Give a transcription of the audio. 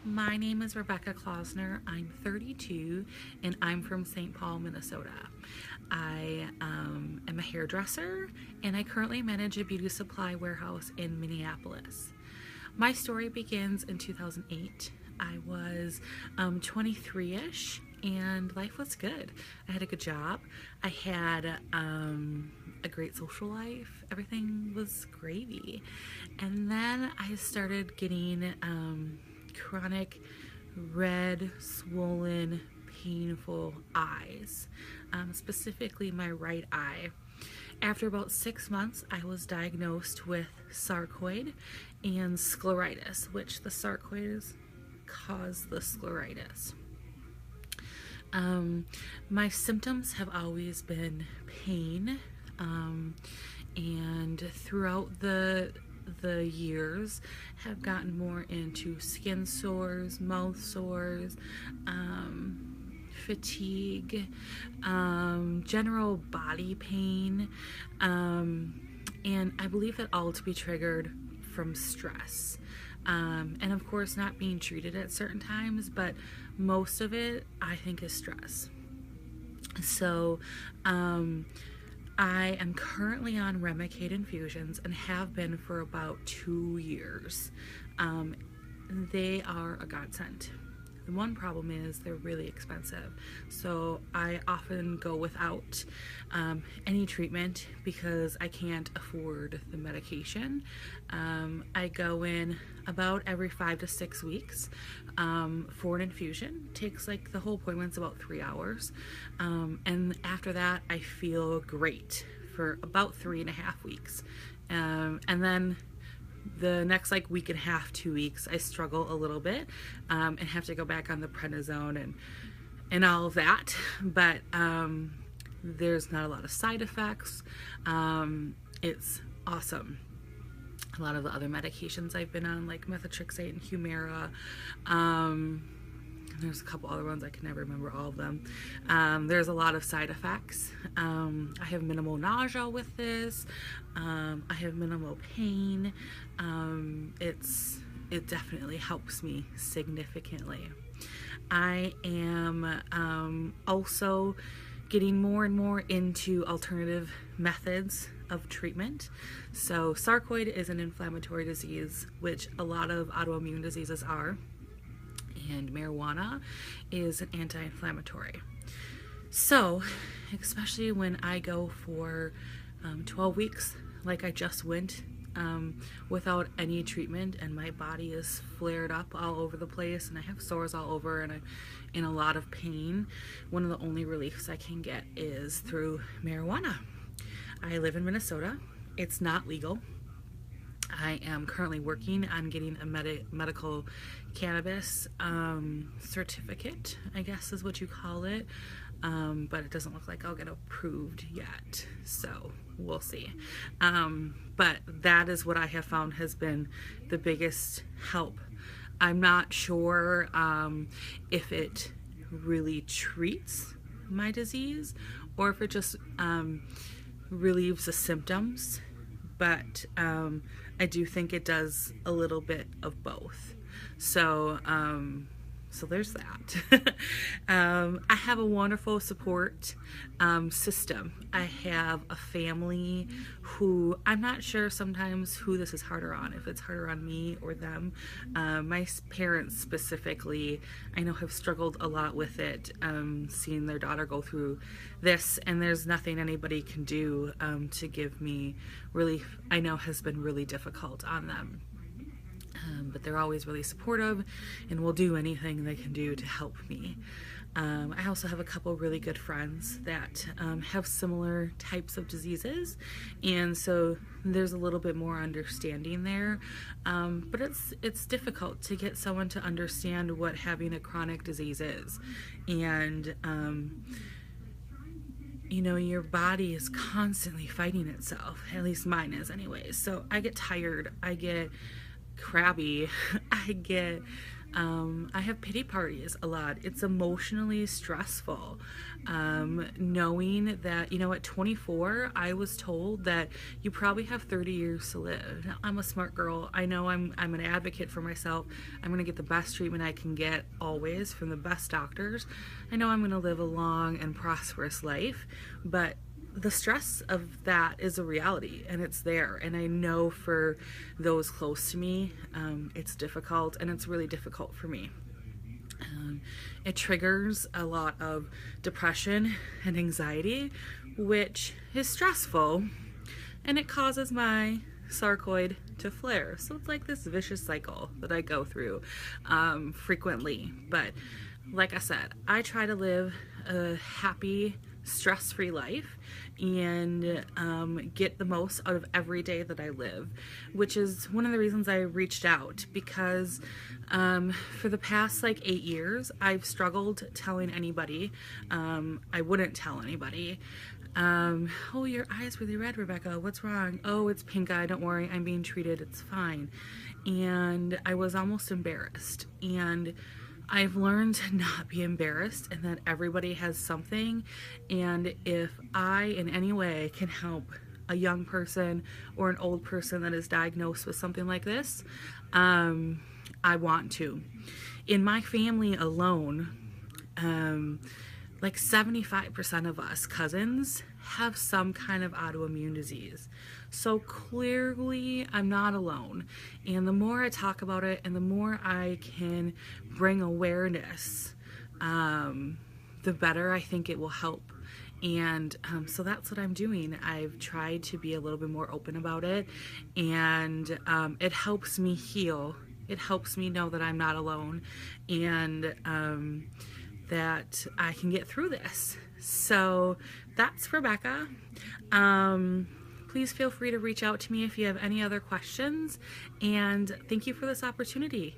My name is Rebecca Klausner. I'm 32 and I'm from St. Paul, Minnesota. I am a hairdresser and I currently manage a beauty supply warehouse in Minneapolis. My story begins in 2008. I was 23-ish and life was good. I had a good job. I had a great social life. Everything was gravy. And then I started getting chronic red, swollen, painful eyes, specifically my right eye. After about 6 months, I was diagnosed with sarcoid and scleritis, which the sarcoids cause the scleritis. My symptoms have always been pain, and throughout the years have gotten more into skin sores, mouth sores, fatigue, general body pain, and I believe that all to be triggered from stress. And of course, not being treated at certain times, but most of it I think is stress. So, I am currently on Remicade infusions and have been for about 2 years. They are a godsend. The one problem is they're really expensive. So I often go without any treatment because I can't afford the medication. I go in about every 5 to 6 weeks for an infusion. Takes like the whole appointment's about 3 hours. And after that, I feel great for about 3.5 weeks. And then the next like week and a half, 2 weeks, I struggle a little bit and have to go back on the prednisone and all of that. But there's not a lot of side effects. It's awesome. A lot of the other medications I've been on, like methotrexate and Humira, there's a couple other ones, I can never remember all of them. There's a lot of side effects. I have minimal nausea with this. I have minimal pain. It definitely helps me significantly. I am also getting more and more into alternative methods of treatment. So sarcoid is an inflammatory disease, which a lot of autoimmune diseases are. And marijuana is an anti-inflammatory. So, especially when I go for 12 weeks, like I just went, without any treatment, and my body is flared up all over the place, and I have sores all over, and I'm in a lot of pain, one of the only reliefs I can get is through marijuana. I live in Minnesota. It's not legal. I am currently working on getting a medical cannabis certificate, I guess is what you call it, but it doesn't look like I'll get approved yet, so we'll see. But that is what I have found has been the biggest help. I'm not sure if it really treats my disease or if it just relieves the symptoms, but I do think it does a little bit of both. So there's that. I have a wonderful support system. I have a family who, I'm not sure sometimes who this is harder on, if it's harder on me or them. My parents specifically, I know, have struggled a lot with it, seeing their daughter go through this, and there's nothing anybody can do to give me relief. I know has been really difficult on them. But they're always really supportive and will do anything they can do to help me. I also have a couple really good friends that have similar types of diseases, and so there's a little bit more understanding there. But it's difficult to get someone to understand what having a chronic disease is, and your body is constantly fighting itself. At least mine is, anyways. So I get tired. I get crabby. I get I have pity parties a lot. It's emotionally stressful. Knowing that, at 24, I was told that you probably have 30 years to live. Now, I'm a smart girl. I know I'm an advocate for myself. I'm going to get the best treatment I can get always from the best doctors. I know I'm going to live a long and prosperous life, but the stress of that is a reality, and it's there. And I know for those close to me, it's difficult, and it's really difficult for me. It triggers a lot of depression and anxiety, which is stressful, and it causes my sarcoid to flare. So it's like this vicious cycle that I go through frequently. But like I said, I try to live a happy, stress-free life and get the most out of every day that I live, which is one of the reasons I reached out, because for the past 8 years I've struggled telling anybody. I wouldn't tell anybody. Oh, your eye's really red, Rebecca. What's wrong? Oh, it's pink eye. Don't worry, I'm being treated. It's fine. And I was almost embarrassed. And I've learned to not be embarrassed, and that everybody has something. And if I in any way can help a young person or an old person that is diagnosed with something like this, I want to. In my family alone, 75% of us cousins have some kind of autoimmune disease. So clearly I'm not alone. And the more I talk about it and the more I can bring awareness, the better I think it will help. And so that's what I'm doing. I've tried to be a little bit more open about it, and it helps me heal. It helps me know that I'm not alone, and that I can get through this. So that's Rebecca. Please feel free to reach out to me if you have any other questions, and thank you for this opportunity.